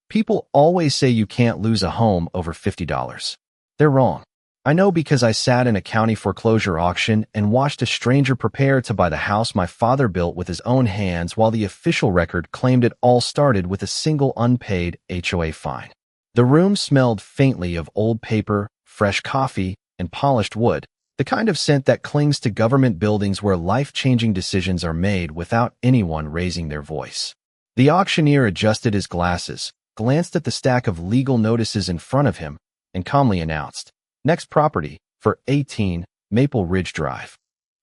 People always say you can't lose a home over $50. They're wrong. I know because I sat in a county foreclosure auction and watched a stranger prepare to buy the house my father built with his own hands while the official record claimed it all started with a single unpaid HOA fine. The room smelled faintly of old paper, fresh coffee, and polished wood, the kind of scent that clings to government buildings where life-changing decisions are made without anyone raising their voice. The auctioneer adjusted his glasses, glanced at the stack of legal notices in front of him, and calmly announced, "Next property, for 18, Maple Ridge Drive."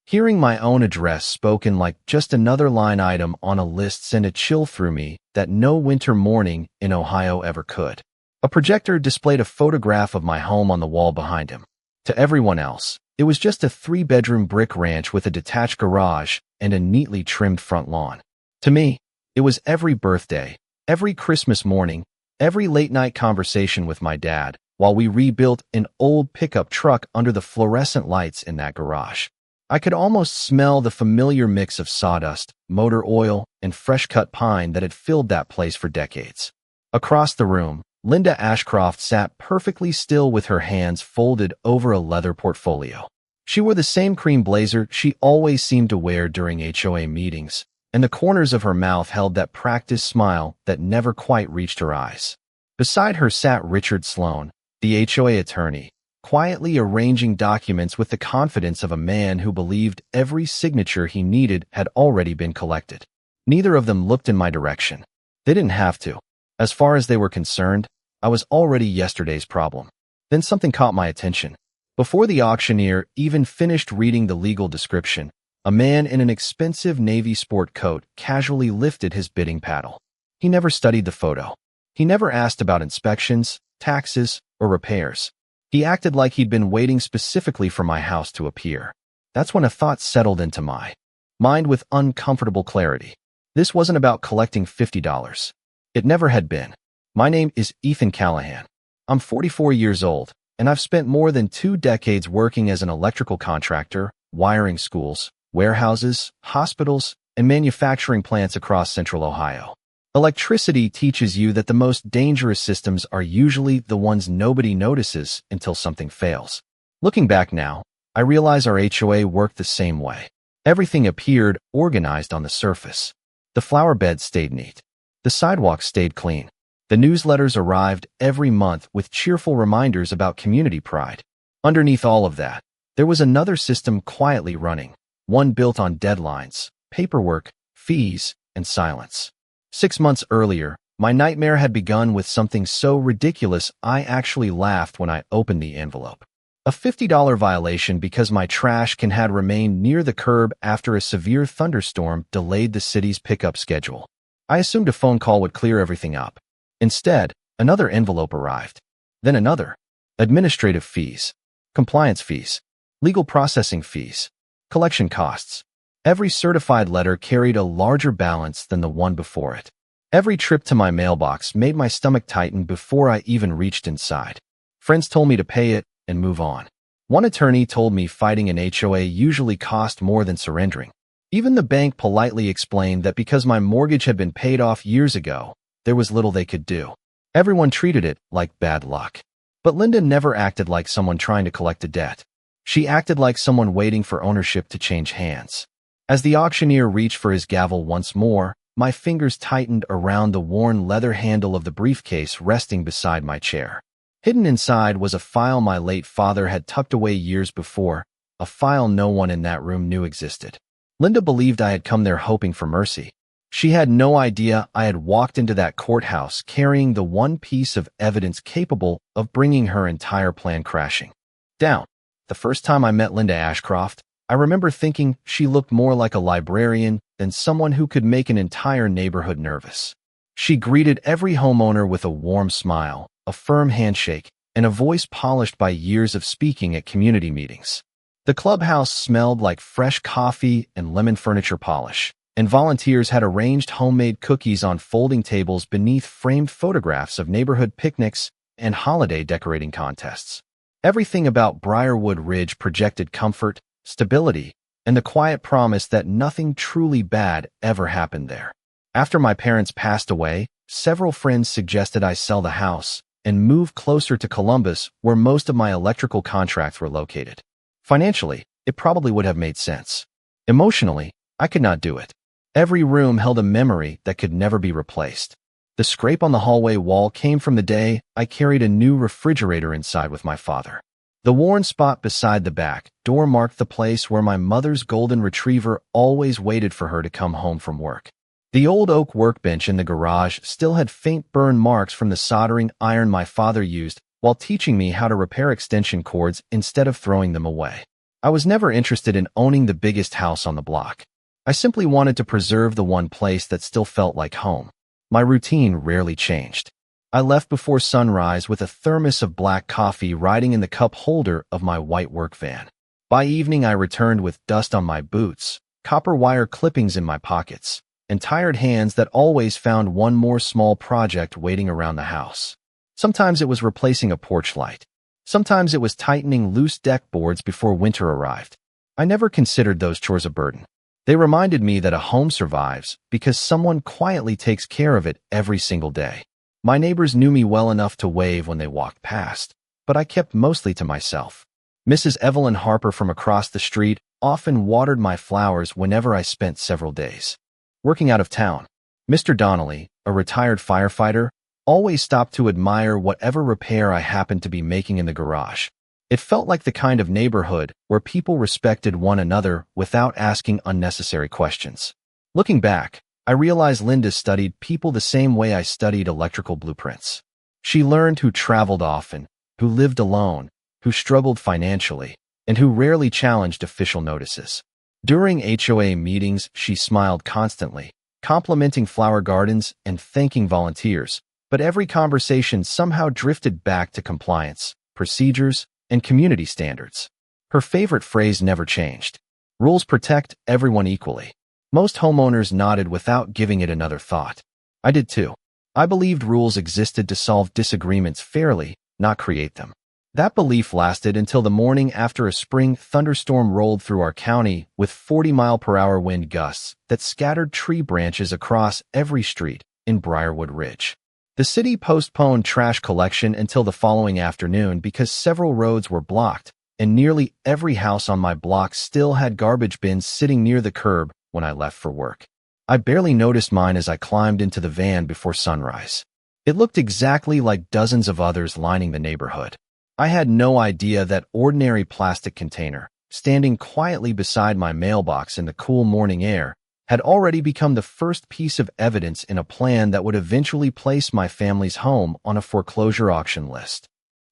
Hearing my own address spoken like just another line item on a list sent a chill through me that no winter morning in Ohio ever could. A projector displayed a photograph of my home on the wall behind him. To everyone else, it was just a 3-bedroom brick ranch with a detached garage and a neatly trimmed front lawn. To me, it was every birthday, every Christmas morning, every late-night conversation with my dad while we rebuilt an old pickup truck under the fluorescent lights in that garage. I could almost smell the familiar mix of sawdust, motor oil, and fresh-cut pine that had filled that place for decades. Across the room, Linda Ashcroft sat perfectly still with her hands folded over a leather portfolio. She wore the same cream blazer she always seemed to wear during HOA meetings, and the corners of her mouth held that practiced smile that never quite reached her eyes. Beside her sat Richard Sloan, the HOA attorney, quietly arranging documents with the confidence of a man who believed every signature he needed had already been collected. Neither of them looked in my direction. They didn't have to. As far as they were concerned, I was already yesterday's problem. Then something caught my attention. Before the auctioneer even finished reading the legal description, a man in an expensive navy sport coat casually lifted his bidding paddle. He never studied the photo. He never asked about inspections, taxes, or repairs. He acted like he'd been waiting specifically for my house to appear. That's when a thought settled into my mind with uncomfortable clarity. This wasn't about collecting $50. It never had been. My name is Ethan Callahan. I'm 44 years old, and I've spent more than 2 decades working as an electrical contractor, wiring schools, warehouses, hospitals, and manufacturing plants across central Ohio. Electricity teaches you that the most dangerous systems are usually the ones nobody notices until something fails. Looking back now, I realize our HOA worked the same way. Everything appeared organized on the surface. The flower beds stayed neat. The sidewalks stayed clean. The newsletters arrived every month with cheerful reminders about community pride. Underneath all of that, there was another system quietly running, one built on deadlines, paperwork, fees, and silence. 6 months earlier, my nightmare had begun with something so ridiculous I actually laughed when I opened the envelope. A $50 violation because my trash can had remained near the curb after a severe thunderstorm delayed the city's pickup schedule. I assumed a phone call would clear everything up. Instead, another envelope arrived. Then another. Administrative fees, compliance fees, legal processing fees, collection costs. Every certified letter carried a larger balance than the one before it. Every trip to my mailbox made my stomach tighten before I even reached inside. Friends told me to pay it and move on. One attorney told me fighting an HOA usually cost more than surrendering. Even the bank politely explained that because my mortgage had been paid off years ago, there was little they could do. Everyone treated it like bad luck. But Linda never acted like someone trying to collect a debt. She acted like someone waiting for ownership to change hands. As the auctioneer reached for his gavel once more, my fingers tightened around the worn leather handle of the briefcase resting beside my chair. Hidden inside was a file my late father had tucked away years before, a file no one in that room knew existed. Linda believed I had come there hoping for mercy. She had no idea I had walked into that courthouse carrying the one piece of evidence capable of bringing her entire plan crashing down. The first time I met Linda Ashcroft, I remember thinking she looked more like a librarian than someone who could make an entire neighborhood nervous. She greeted every homeowner with a warm smile, a firm handshake, and a voice polished by years of speaking at community meetings. The clubhouse smelled like fresh coffee and lemon furniture polish, and volunteers had arranged homemade cookies on folding tables beneath framed photographs of neighborhood picnics and holiday decorating contests. Everything about Briarwood Ridge projected comfort, stability, and the quiet promise that nothing truly bad ever happened there. After my parents passed away, Several friends suggested I sell the house and move closer to Columbus, where most of my electrical contracts were located. Financially, it probably would have made sense. Emotionally, I could not do it. Every room held a memory that could never be replaced. The scrape on the hallway wall came from the day I carried a new refrigerator inside with my father. The worn spot beside the back door marked the place where my mother's golden retriever always waited for her to come home from work. The old oak workbench in the garage still had faint burn marks from the soldering iron my father used while teaching me how to repair extension cords instead of throwing them away. I was never interested in owning the biggest house on the block. I simply wanted to preserve the one place that still felt like home. My routine rarely changed. I left before sunrise with a thermos of black coffee riding in the cup holder of my white work van. By evening, I returned with dust on my boots, copper wire clippings in my pockets, and tired hands that always found one more small project waiting around the house. Sometimes it was replacing a porch light. Sometimes it was tightening loose deck boards before winter arrived. I never considered those chores a burden. They reminded me that a home survives because someone quietly takes care of it every single day. My neighbors knew me well enough to wave when they walked past, but I kept mostly to myself. Mrs. Evelyn Harper from across the street often watered my flowers whenever I spent several days working out of town. Mr. Donnelly, a retired firefighter, always stopped to admire whatever repair I happened to be making in the garage. It felt like the kind of neighborhood where people respected one another without asking unnecessary questions. Looking back, I realized Linda studied people the same way I studied electrical blueprints. She learned who traveled often, who lived alone, who struggled financially, and who rarely challenged official notices. During HOA meetings, she smiled constantly, complimenting flower gardens and thanking volunteers, but every conversation somehow drifted back to compliance, procedures, and community standards. Her favorite phrase never changed. Rules protect everyone equally. Most homeowners nodded without giving it another thought. I did too. I believed rules existed to solve disagreements fairly, not create them. That belief lasted until the morning after a spring thunderstorm rolled through our county with 40-mile-per-hour wind gusts that scattered tree branches across every street in Briarwood Ridge. The city postponed trash collection until the following afternoon because several roads were blocked, and nearly every house on my block still had garbage bins sitting near the curb when I left for work. I barely noticed mine as I climbed into the van before sunrise. It looked exactly like dozens of others lining the neighborhood. I had no idea that ordinary plastic container, standing quietly beside my mailbox in the cool morning air, had already become the first piece of evidence in a plan that would eventually place my family's home on a foreclosure auction list.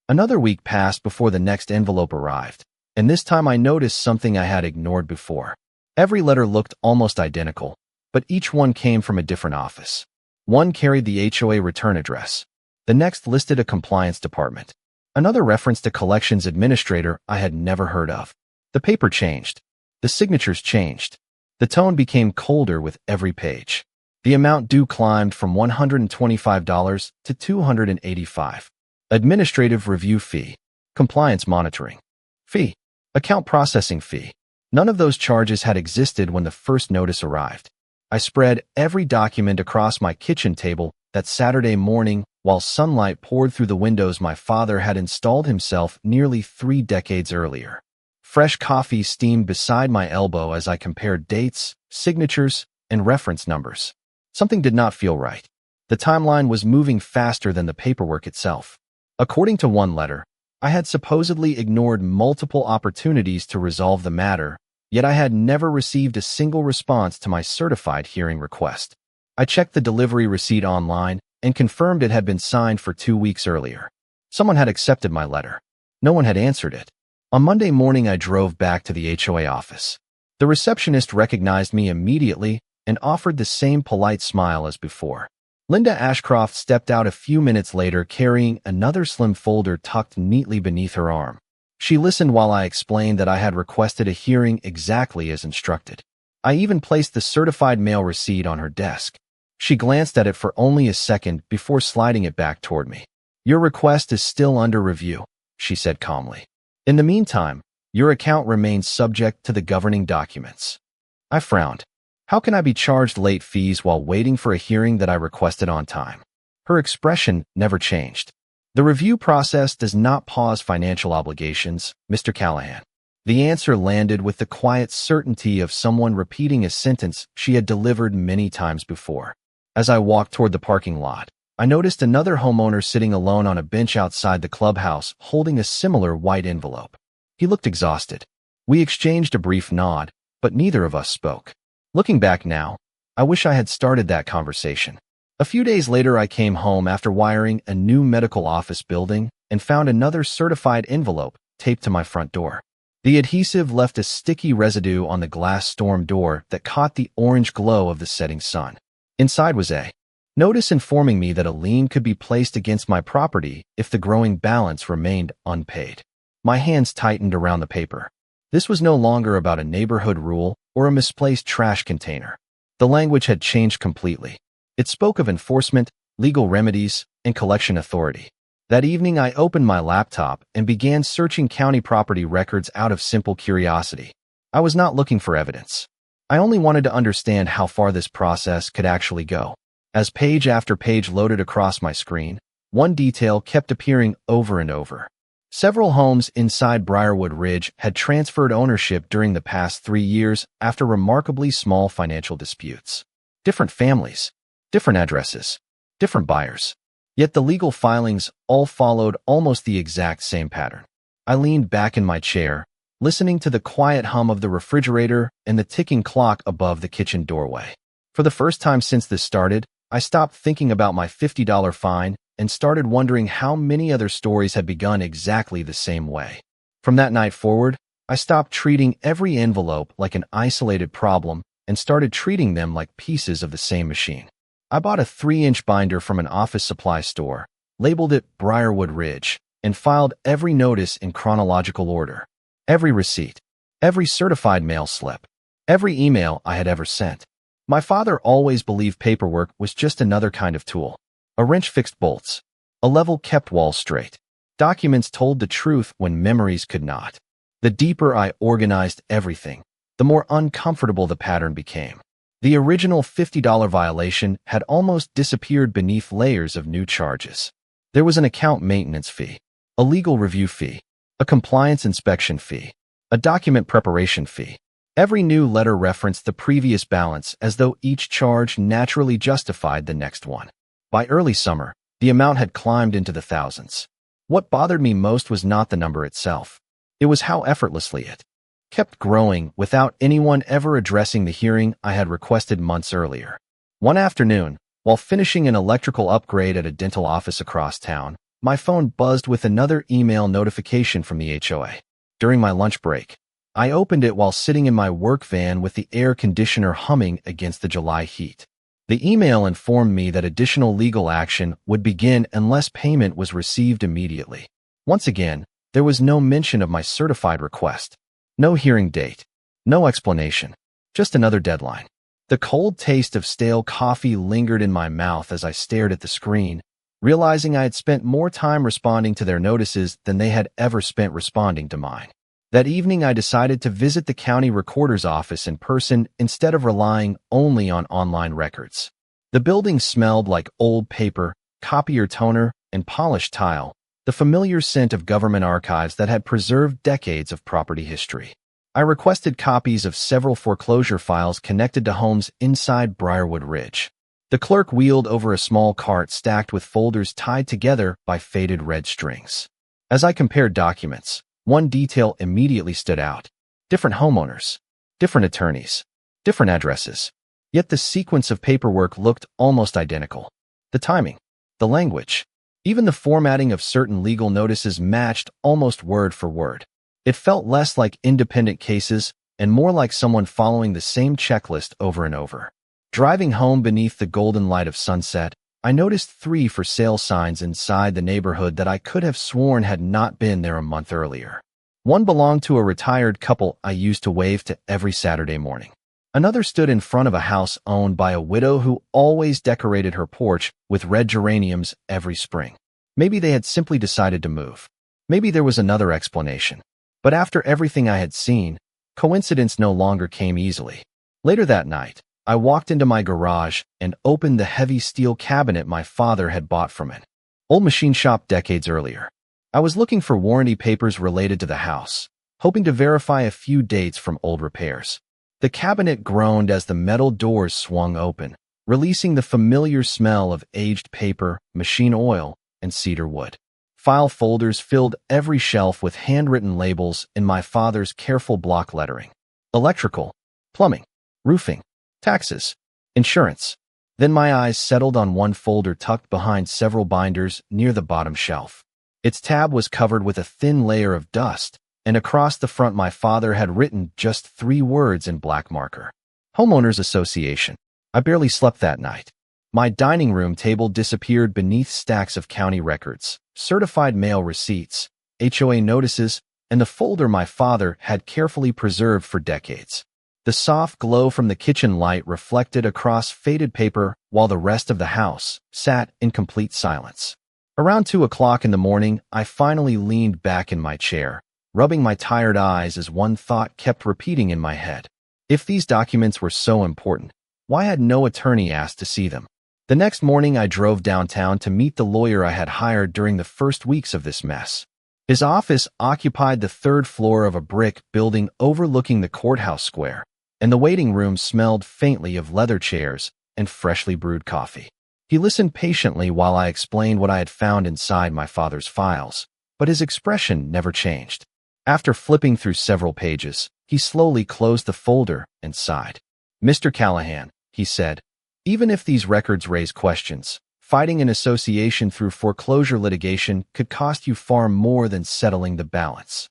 Another week passed before the next envelope arrived, and this time I noticed something I had ignored before. Every letter looked almost identical, but each one came from a different office. One carried the HOA return address. The next listed a compliance department. Another referenced a collections administrator I had never heard of. The paper changed. The signatures changed. The tone became colder with every page. The amount due climbed from $125 to $285. Administrative review fee. Compliance monitoring fee. Account processing fee. None of those charges had existed when the first notice arrived. I spread every document across my kitchen table that Saturday morning while sunlight poured through the windows my father had installed himself nearly 3 decades earlier. Fresh coffee steamed beside my elbow as I compared dates, signatures, and reference numbers. Something did not feel right. The timeline was moving faster than the paperwork itself. According to one letter, I had supposedly ignored multiple opportunities to resolve the matter, yet I had never received a single response to my certified hearing request. I checked the delivery receipt online and confirmed it had been signed for 2 weeks earlier. Someone had accepted my letter. No one had answered it. On Monday morning, I drove back to the HOA office. The receptionist recognized me immediately and offered the same polite smile as before. Linda Ashcroft stepped out a few minutes later carrying another slim folder tucked neatly beneath her arm. She listened while I explained that I had requested a hearing exactly as instructed. I even placed the certified mail receipt on her desk. She glanced at it for only a second before sliding it back toward me. "Your request is still under review," she said calmly. "In the meantime, your account remains subject to the governing documents." I frowned. How can I be charged late fees while waiting for a hearing that I requested on time? Her expression never changed. The review process does not pause financial obligations, Mr. Callahan. The answer landed with the quiet certainty of someone repeating a sentence she had delivered many times before. As I walked toward the parking lot, I noticed another homeowner sitting alone on a bench outside the clubhouse holding a similar white envelope. He looked exhausted. We exchanged a brief nod, but neither of us spoke. Looking back now, I wish I had started that conversation. A few days later, I came home after wiring a new medical office building and found another certified envelope taped to my front door. The adhesive left a sticky residue on the glass storm door that caught the orange glow of the setting sun. Inside was a notice informing me that a lien could be placed against my property if the growing balance remained unpaid. My hands tightened around the paper. This was no longer about a neighborhood rule or a misplaced trash container. The language had changed completely. It spoke of enforcement, legal remedies, and collection authority. That evening, I opened my laptop and began searching county property records out of simple curiosity. I was not looking for evidence. I only wanted to understand how far this process could actually go. As page after page loaded across my screen, one detail kept appearing over and over. Several homes inside Briarwood Ridge had transferred ownership during the past 3 years after remarkably small financial disputes. Different families, different addresses, different buyers. Yet the legal filings all followed almost the exact same pattern. I leaned back in my chair, listening to the quiet hum of the refrigerator and the ticking clock above the kitchen doorway. For the first time since this started, I stopped thinking about my $50 fine and started wondering how many other stories had begun exactly the same way. From that night forward, I stopped treating every envelope like an isolated problem and started treating them like pieces of the same machine. I bought a 3-inch binder from an office supply store, labeled it Briarwood Ridge, and filed every notice in chronological order. Every receipt, every certified mail slip, every email I had ever sent. My father always believed paperwork was just another kind of tool. A wrench fixed bolts. A level kept walls straight. Documents told the truth when memories could not. The deeper I organized everything, the more uncomfortable the pattern became. The original $50 violation had almost disappeared beneath layers of new charges. There was an account maintenance fee, a legal review fee, a compliance inspection fee, a document preparation fee. Every new letter referenced the previous balance as though each charge naturally justified the next one. By early summer, the amount had climbed into the thousands. What bothered me most was not the number itself. It was how effortlessly it kept growing without anyone ever addressing the hearing I had requested months earlier. One afternoon, while finishing an electrical upgrade at a dental office across town, my phone buzzed with another email notification from the HOA. During my lunch break, I opened it while sitting in my work van with the air conditioner humming against the July heat. The email informed me that additional legal action would begin unless payment was received immediately. Once again, there was no mention of my certified request. No hearing date, no explanation, just another deadline. The cold taste of stale coffee lingered in my mouth as I stared at the screen, realizing I had spent more time responding to their notices than they had ever spent responding to mine. That evening, I decided to visit the county recorder's office in person instead of relying only on online records. The building smelled like old paper, copier toner, and polished tile, the familiar scent of government archives that had preserved decades of property history. I requested copies of several foreclosure files connected to homes inside Briarwood Ridge. The clerk wheeled over a small cart stacked with folders tied together by faded red strings. As I compared documents, one detail immediately stood out. Different homeowners, different attorneys, different addresses. Yet the sequence of paperwork looked almost identical. The timing, the language, even the formatting of certain legal notices matched almost word for word. It felt less like independent cases and more like someone following the same checklist over and over. Driving home beneath the golden light of sunset, I noticed 3 for sale signs inside the neighborhood that I could have sworn had not been there a month earlier. One belonged to a retired couple I used to wave to every Saturday morning. Another stood in front of a house owned by a widow who always decorated her porch with red geraniums every spring. Maybe they had simply decided to move. Maybe there was another explanation. But after everything I had seen, coincidence no longer came easily. Later that night, I walked into my garage and opened the heavy steel cabinet my father had bought from an old machine shop decades earlier. I was looking for warranty papers related to the house, hoping to verify a few dates from old repairs. The cabinet groaned as the metal doors swung open, releasing the familiar smell of aged paper, machine oil, and cedar wood. File folders filled every shelf with handwritten labels in my father's careful block lettering. Electrical, plumbing, roofing, taxes, insurance. Then my eyes settled on one folder tucked behind several binders near the bottom shelf. Its tab was covered with a thin layer of dust, and across the front my father had written just 3 words in black marker. Homeowners Association. I barely slept that night. My dining room table disappeared beneath stacks of county records, certified mail receipts, HOA notices, and the folder my father had carefully preserved for decades. The soft glow from the kitchen light reflected across faded paper while the rest of the house sat in complete silence. Around 2 o'clock in the morning, I finally leaned back in my chair, rubbing my tired eyes as one thought kept repeating in my head. If these documents were so important, why had no attorney asked to see them? The next morning, I drove downtown to meet the lawyer I had hired during the first weeks of this mess. His office occupied the 3rd floor of a brick building overlooking the courthouse square, and the waiting room smelled faintly of leather chairs and freshly brewed coffee. He listened patiently while I explained what I had found inside my father's files, but his expression never changed. After flipping through several pages, he slowly closed the folder and sighed. "Mr. Callahan," he said, "even if these records raise questions, fighting an association through foreclosure litigation could cost you far more than settling the balance."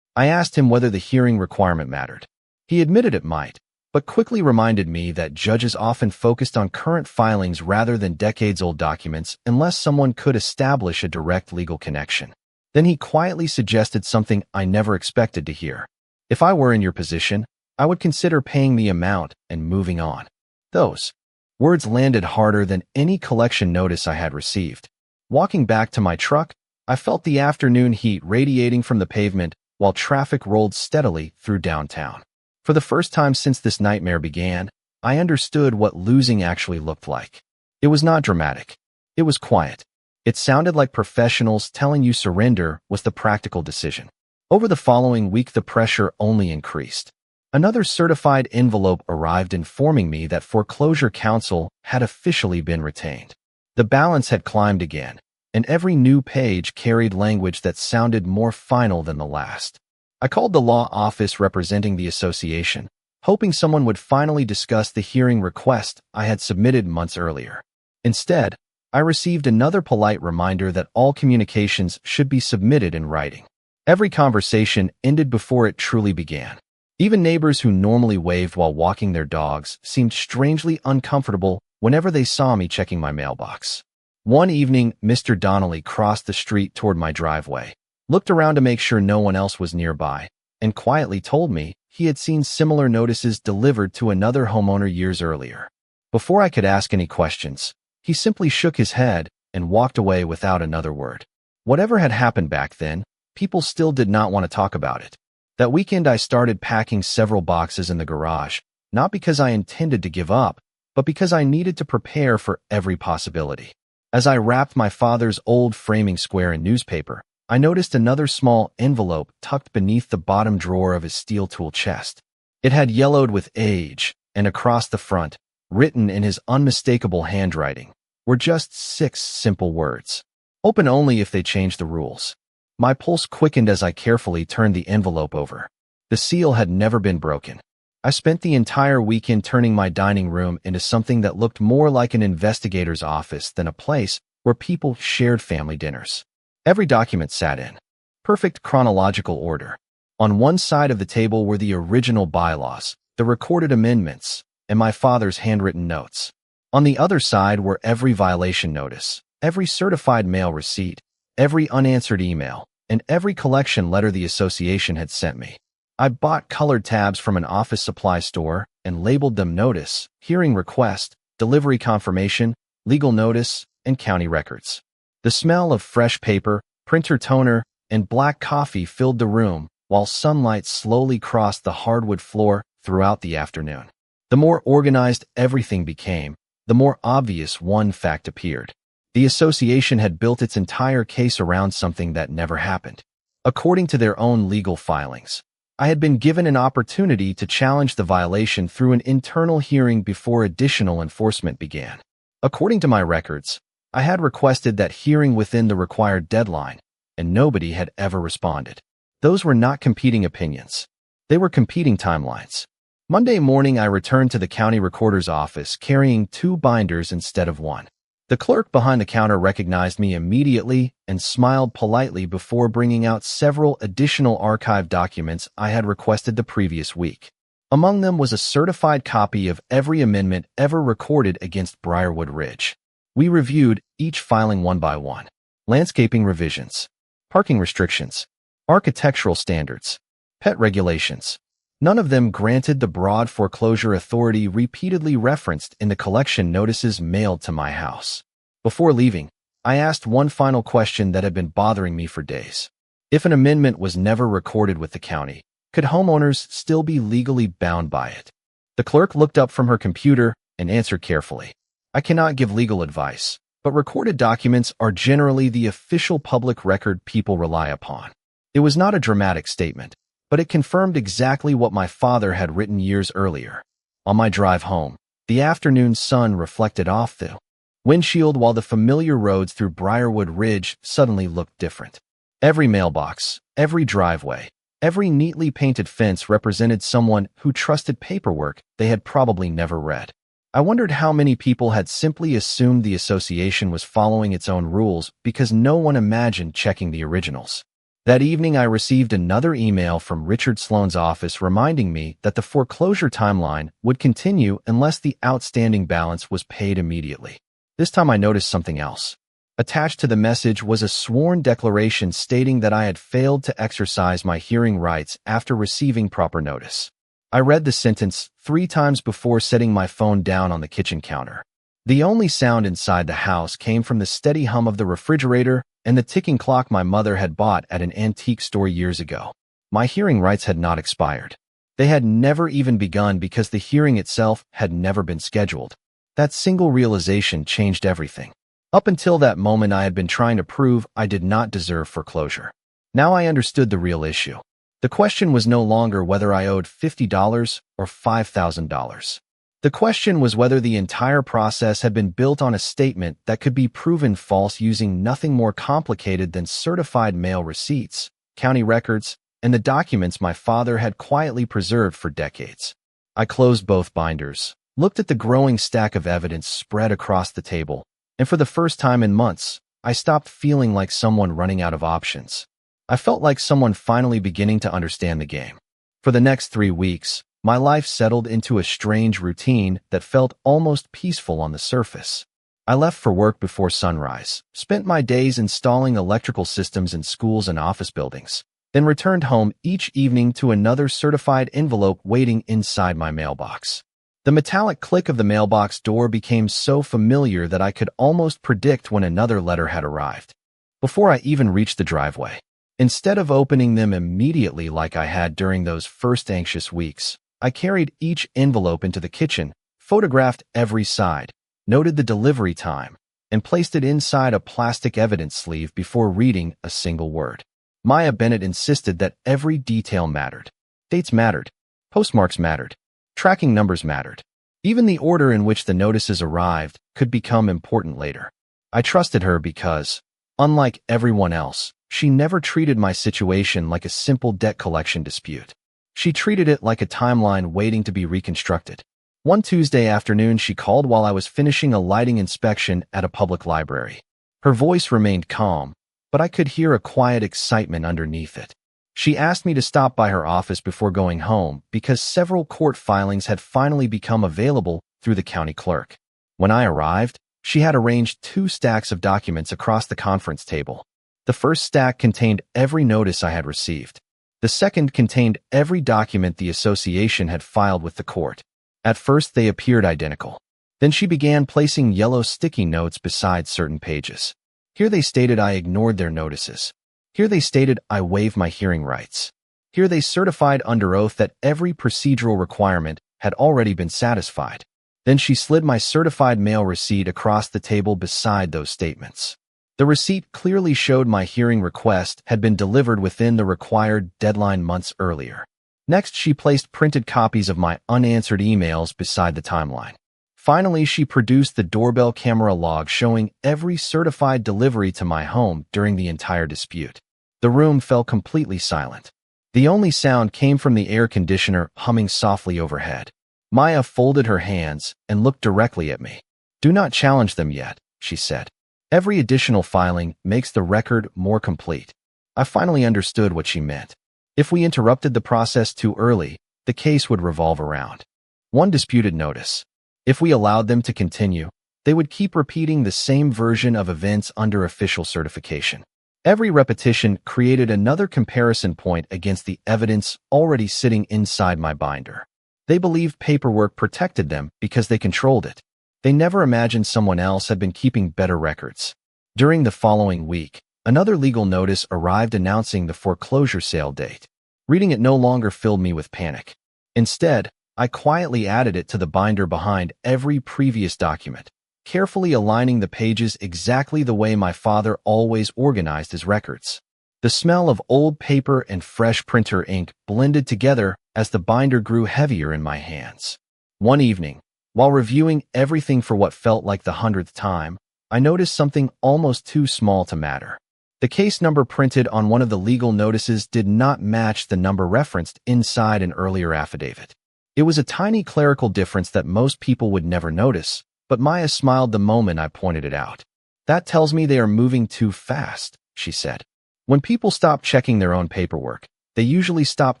I asked him whether the hearing requirement mattered. He admitted it might, but quickly reminded me that judges often focused on current filings rather than decades-old documents unless someone could establish a direct legal connection. Then he quietly suggested something I never expected to hear. "If I were in your position, I would consider paying the amount and moving on." Those words landed harder than any collection notice I had received. Walking back to my truck, I felt the afternoon heat radiating from the pavement while traffic rolled steadily through downtown. For the first time since this nightmare began, I understood what losing actually looked like. It was not dramatic. It was quiet. It sounded like professionals telling you surrender was the practical decision. Over the following week, the pressure only increased. Another certified envelope arrived informing me that foreclosure counsel had officially been retained. The balance had climbed again, and every new page carried language that sounded more final than the last. I called the law office representing the association, hoping someone would finally discuss the hearing request I had submitted months earlier. Instead, I received another polite reminder that all communications should be submitted in writing. Every conversation ended before it truly began. Even neighbors who normally waved while walking their dogs seemed strangely uncomfortable whenever they saw me checking my mailbox. One evening, Mr. Donnelly crossed the street toward my driveway, looked around to make sure no one else was nearby, and quietly told me he had seen similar notices delivered to another homeowner years earlier. Before I could ask any questions, he simply shook his head and walked away without another word. Whatever had happened back then, people still did not want to talk about it. That weekend, I started packing several boxes in the garage, not because I intended to give up, but because I needed to prepare for every possibility. As I wrapped my father's old framing square in newspaper, I noticed another small envelope tucked beneath the bottom drawer of his steel tool chest. It had yellowed with age, and across the front, written in his unmistakable handwriting, were just 6 simple words. "Open only if they change the rules." My pulse quickened as I carefully turned the envelope over. The seal had never been broken. I spent the entire weekend turning my dining room into something that looked more like an investigator's office than a place where people shared family dinners. Every document sat in perfect chronological order. On one side of the table were the original bylaws, the recorded amendments, and my father's handwritten notes. On the other side were every violation notice, every certified mail receipt, every unanswered email, and every collection letter the association had sent me. I bought colored tabs from an office supply store and labeled them notice, hearing request, delivery confirmation, legal notice, and county records. The smell of fresh paper, printer toner, and black coffee filled the room, while sunlight slowly crossed the hardwood floor throughout the afternoon. The more organized everything became, the more obvious one fact appeared. The association had built its entire case around something that never happened. According to their own legal filings, I had been given an opportunity to challenge the violation through an internal hearing before additional enforcement began. According to my records, I had requested that hearing within the required deadline, and nobody had ever responded. Those were not competing opinions. They were competing timelines. Monday morning, I returned to the county recorder's office carrying 2 binders instead of 1. The clerk behind the counter recognized me immediately and smiled politely before bringing out several additional archived documents I had requested the previous week. Among them was a certified copy of every amendment ever recorded against Briarwood Ridge. We reviewed each filing one by one. Landscaping revisions, parking restrictions, architectural standards, pet regulations. None of them granted the broad foreclosure authority repeatedly referenced in the collection notices mailed to my house. Before leaving, I asked one final question that had been bothering me for days. If an amendment was never recorded with the county, could homeowners still be legally bound by it? The clerk looked up from her computer and answered carefully. I cannot give legal advice, but recorded documents are generally the official public record people rely upon. It was not a dramatic statement, but it confirmed exactly what my father had written years earlier. On my drive home, the afternoon sun reflected off the windshield while the familiar roads through Briarwood Ridge suddenly looked different. Every mailbox, every driveway, every neatly painted fence represented someone who trusted paperwork they had probably never read. I wondered how many people had simply assumed the association was following its own rules because no one imagined checking the originals. That evening, I received another email from Richard Sloan's office reminding me that the foreclosure timeline would continue unless the outstanding balance was paid immediately. This time I noticed something else. Attached to the message was a sworn declaration stating that I had failed to exercise my hearing rights after receiving proper notice. I read the sentence 3 times before setting my phone down on the kitchen counter. The only sound inside the house came from the steady hum of the refrigerator and the ticking clock my mother had bought at an antique store years ago. My hearing rights had not expired. They had never even begun because the hearing itself had never been scheduled. That single realization changed everything. Up until that moment, I had been trying to prove I did not deserve foreclosure. Now I understood the real issue. The question was no longer whether I owed $50 or $5,000. The question was whether the entire process had been built on a statement that could be proven false using nothing more complicated than certified mail receipts, county records, and the documents my father had quietly preserved for decades. I closed both binders, looked at the growing stack of evidence spread across the table, and for the first time in months, I stopped feeling like someone running out of options. I felt like someone finally beginning to understand the game. For the next 3 weeks, my life settled into a strange routine that felt almost peaceful on the surface. I left for work before sunrise, spent my days installing electrical systems in schools and office buildings, then returned home each evening to another certified envelope waiting inside my mailbox. The metallic click of the mailbox door became so familiar that I could almost predict when another letter had arrived. Before I even reached the driveway, instead of opening them immediately like I had during those first anxious weeks, I carried each envelope into the kitchen, photographed every side, noted the delivery time, and placed it inside a plastic evidence sleeve before reading a single word. Maya Bennett insisted that every detail mattered. Dates mattered. Postmarks mattered. Tracking numbers mattered. Even the order in which the notices arrived could become important later. I trusted her because, unlike everyone else, she never treated my situation like a simple debt collection dispute. She treated it like a timeline waiting to be reconstructed. One Tuesday afternoon, she called while I was finishing a lighting inspection at a public library. Her voice remained calm, but I could hear a quiet excitement underneath it. She asked me to stop by her office before going home because several court filings had finally become available through the county clerk. When I arrived, she had arranged 2 stacks of documents across the conference table. The first stack contained every notice I had received. The second contained every document the association had filed with the court. At first, they appeared identical. Then she began placing yellow sticky notes beside certain pages. Here they stated I ignored their notices. Here they stated I waived my hearing rights. Here they certified under oath that every procedural requirement had already been satisfied. Then she slid my certified mail receipt across the table beside those statements. The receipt clearly showed my hearing request had been delivered within the required deadline months earlier. Next, she placed printed copies of my unanswered emails beside the timeline. Finally, she produced the doorbell camera log showing every certified delivery to my home during the entire dispute. The room fell completely silent. The only sound came from the air conditioner humming softly overhead. Maya folded her hands and looked directly at me. "Do not challenge them yet," she said. "Every additional filing makes the record more complete." I finally understood what she meant. If we interrupted the process too early, the case would revolve around one disputed notice. If we allowed them to continue, they would keep repeating the same version of events under official certification. Every repetition created another comparison point against the evidence already sitting inside my binder. They believed paperwork protected them because they controlled it. They never imagined someone else had been keeping better records. During the following week, another legal notice arrived announcing the foreclosure sale date. Reading it no longer filled me with panic. Instead, I quietly added it to the binder behind every previous document, carefully aligning the pages exactly the way my father always organized his records. The smell of old paper and fresh printer ink blended together as the binder grew heavier in my hands. One evening, while reviewing everything for what felt like the 100th time, I noticed something almost too small to matter. The case number printed on one of the legal notices did not match the number referenced inside an earlier affidavit. It was a tiny clerical difference that most people would never notice, but Maya smiled the moment I pointed it out. "That tells me they are moving too fast," she said. "When people stop checking their own paperwork, they usually stop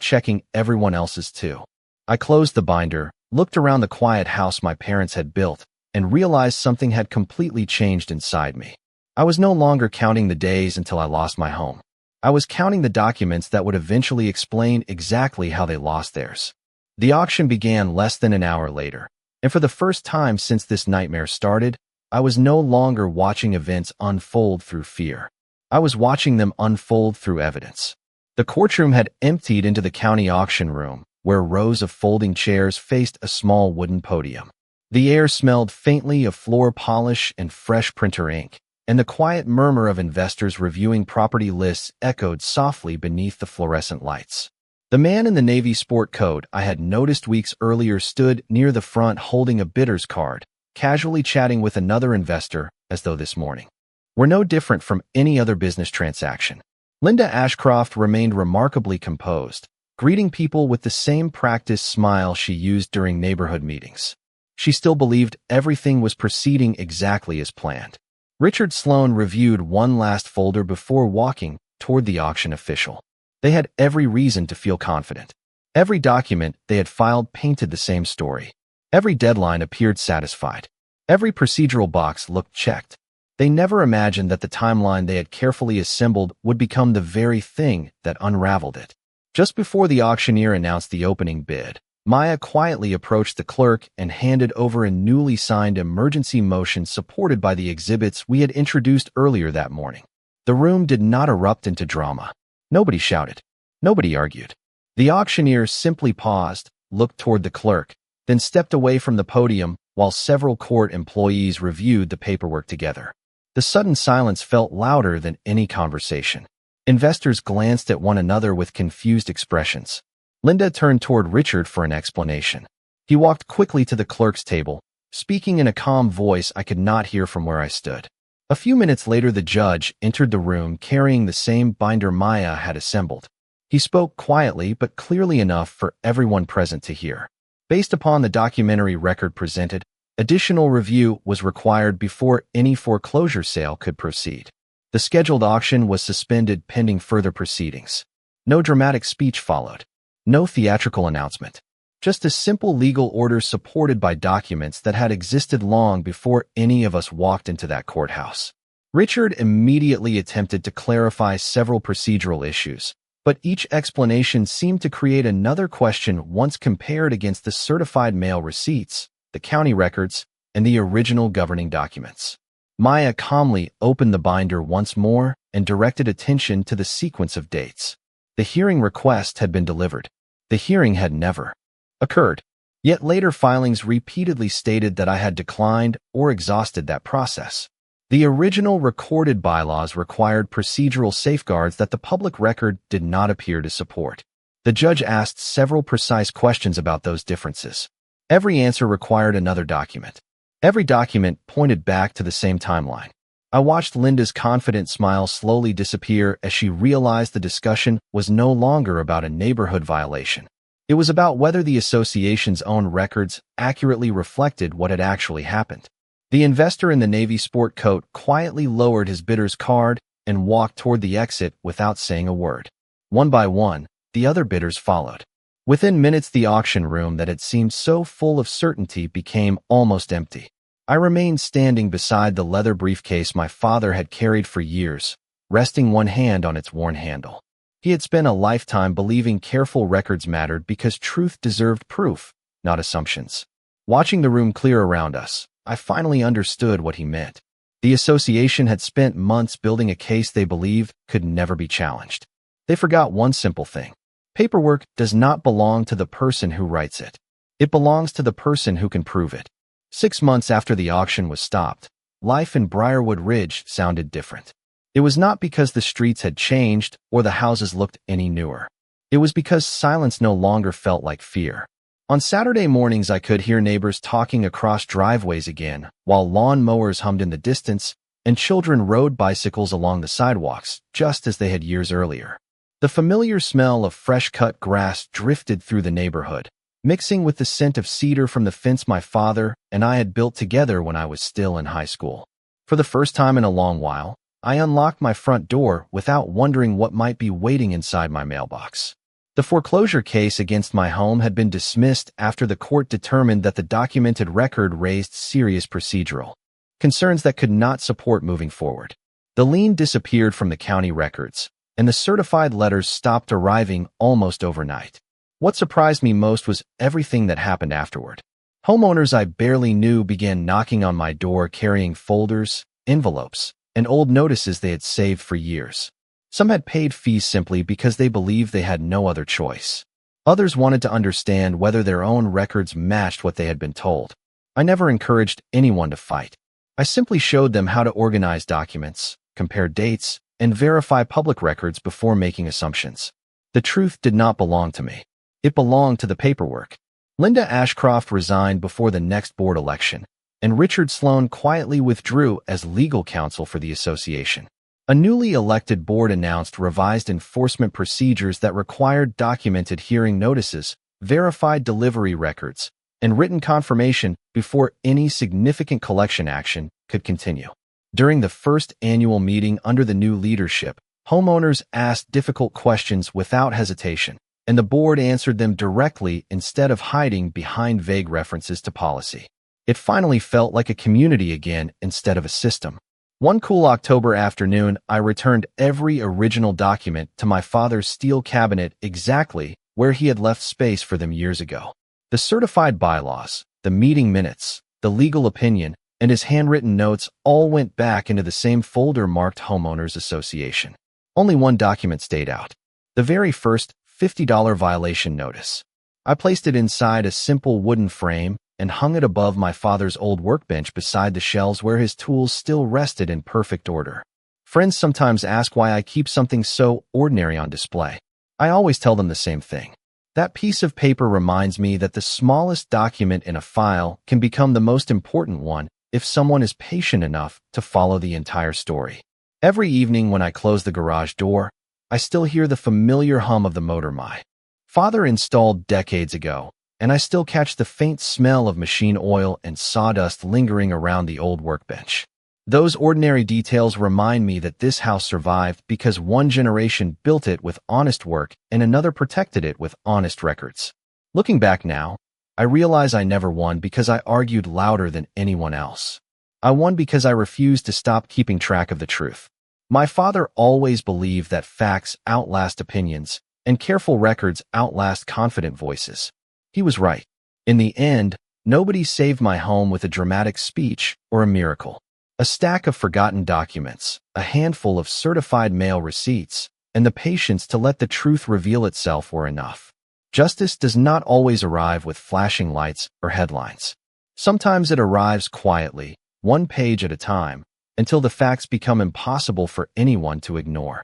checking everyone else's too." I closed the binder, looked around the quiet house my parents had built, and realized something had completely changed inside me. I was no longer counting the days until I lost my home. I was counting the documents that would eventually explain exactly how they lost theirs. The auction began less than an hour later, and for the first time since this nightmare started, I was no longer watching events unfold through fear. I was watching them unfold through evidence. The courtroom had emptied into the county auction room, where rows of folding chairs faced a small wooden podium. The air smelled faintly of floor polish and fresh printer ink, and the quiet murmur of investors reviewing property lists echoed softly beneath the fluorescent lights. The man in the Navy sport coat I had noticed weeks earlier stood near the front holding a bidder's card, casually chatting with another investor as though this morning were no different from any other business transaction. Linda Ashcroft remained remarkably composed, greeting people with the same practiced smile she used during neighborhood meetings. She still believed everything was proceeding exactly as planned. Richard Sloan reviewed one last folder before walking toward the auction official. They had every reason to feel confident. Every document they had filed painted the same story. Every deadline appeared satisfied. Every procedural box looked checked. They never imagined that the timeline they had carefully assembled would become the very thing that unraveled it. Just before the auctioneer announced the opening bid, Maya quietly approached the clerk and handed over a newly signed emergency motion supported by the exhibits we had introduced earlier that morning. The room did not erupt into drama. Nobody shouted. Nobody argued. The auctioneer simply paused, looked toward the clerk, then stepped away from the podium while several court employees reviewed the paperwork together. The sudden silence felt louder than any conversation. Investors glanced at one another with confused expressions. Linda turned toward Richard for an explanation. He walked quickly to the clerk's table, speaking in a calm voice I could not hear from where I stood. A few minutes later, the judge entered the room carrying the same binder Maya had assembled. He spoke quietly but clearly enough for everyone present to hear. Based upon the documentary record presented, additional review was required before any foreclosure sale could proceed. The scheduled auction was suspended pending further proceedings. No dramatic speech followed. No theatrical announcement. Just a simple legal order supported by documents that had existed long before any of us walked into that courthouse. Richard immediately attempted to clarify several procedural issues, but each explanation seemed to create another question once compared against the certified mail receipts, the county records, and the original governing documents. Maya calmly opened the binder once more and directed attention to the sequence of dates. The hearing request had been delivered. The hearing had never occurred. Yet later filings repeatedly stated that I had declined or exhausted that process. The original recorded bylaws required procedural safeguards that the public record did not appear to support. The judge asked several precise questions about those differences. Every answer required another document. Every document pointed back to the same timeline. I watched Linda's confident smile slowly disappear as she realized the discussion was no longer about a neighborhood violation. It was about whether the association's own records accurately reflected what had actually happened. The investor in the navy sport coat quietly lowered his bidder's card and walked toward the exit without saying a word. One by one, the other bidders followed. Within minutes, the auction room that had seemed so full of certainty became almost empty. I remained standing beside the leather briefcase my father had carried for years, resting one hand on its worn handle. He had spent a lifetime believing careful records mattered because truth deserved proof, not assumptions. Watching the room clear around us, I finally understood what he meant. The association had spent months building a case they believed could never be challenged. They forgot one simple thing. Paperwork does not belong to the person who writes it. It belongs to the person who can prove it. 6 months after the auction was stopped, life in Briarwood Ridge sounded different. It was not because the streets had changed or the houses looked any newer. It was because silence no longer felt like fear. On Saturday mornings, I could hear neighbors talking across driveways again, while lawn mowers hummed in the distance and children rode bicycles along the sidewalks, just as they had years earlier. The familiar smell of fresh-cut grass drifted through the neighborhood, mixing with the scent of cedar from the fence my father and I had built together when I was still in high school. For the first time in a long while, I unlocked my front door without wondering what might be waiting inside my mailbox. The foreclosure case against my home had been dismissed after the court determined that the documented record raised serious procedural concerns that could not support moving forward. The lien disappeared from the county records, and the certified letters stopped arriving almost overnight. What surprised me most was everything that happened afterward. Homeowners I barely knew began knocking on my door carrying folders, envelopes, and old notices they had saved for years. Some had paid fees simply because they believed they had no other choice. Others wanted to understand whether their own records matched what they had been told. I never encouraged anyone to fight. I simply showed them how to organize documents, compare dates, and verify public records before making assumptions. The truth did not belong to me. It belonged to the paperwork. Linda Ashcroft resigned before the next board election, and Richard Sloan quietly withdrew as legal counsel for the association. A newly elected board announced revised enforcement procedures that required documented hearing notices, verified delivery records, and written confirmation before any significant collection action could continue. During the first annual meeting under the new leadership, homeowners asked difficult questions without hesitation, and the board answered them directly instead of hiding behind vague references to policy. It finally felt like a community again instead of a system. One cool October afternoon, I returned every original document to my father's steel cabinet exactly where he had left space for them years ago. The certified bylaws, the meeting minutes, the legal opinion, and his handwritten notes all went back into the same folder marked Homeowners Association. Only one document stayed out. The very first $50 violation notice. I placed it inside a simple wooden frame and hung it above my father's old workbench beside the shelves where his tools still rested in perfect order. Friends sometimes ask why I keep something so ordinary on display. I always tell them the same thing. That piece of paper reminds me that the smallest document in a file can become the most important one if someone is patient enough to follow the entire story. Every evening when I close the garage door, I still hear the familiar hum of the motor my father installed decades ago, and I still catch the faint smell of machine oil and sawdust lingering around the old workbench. Those ordinary details remind me that this house survived because one generation built it with honest work and another protected it with honest records. Looking back now, I realize I never won because I argued louder than anyone else. I won because I refused to stop keeping track of the truth. My father always believed that facts outlast opinions and careful records outlast confident voices. He was right. In the end, nobody saved my home with a dramatic speech or a miracle. A stack of forgotten documents, a handful of certified mail receipts, and the patience to let the truth reveal itself were enough. Justice does not always arrive with flashing lights or headlines. Sometimes it arrives quietly, one page at a time, until the facts become impossible for anyone to ignore.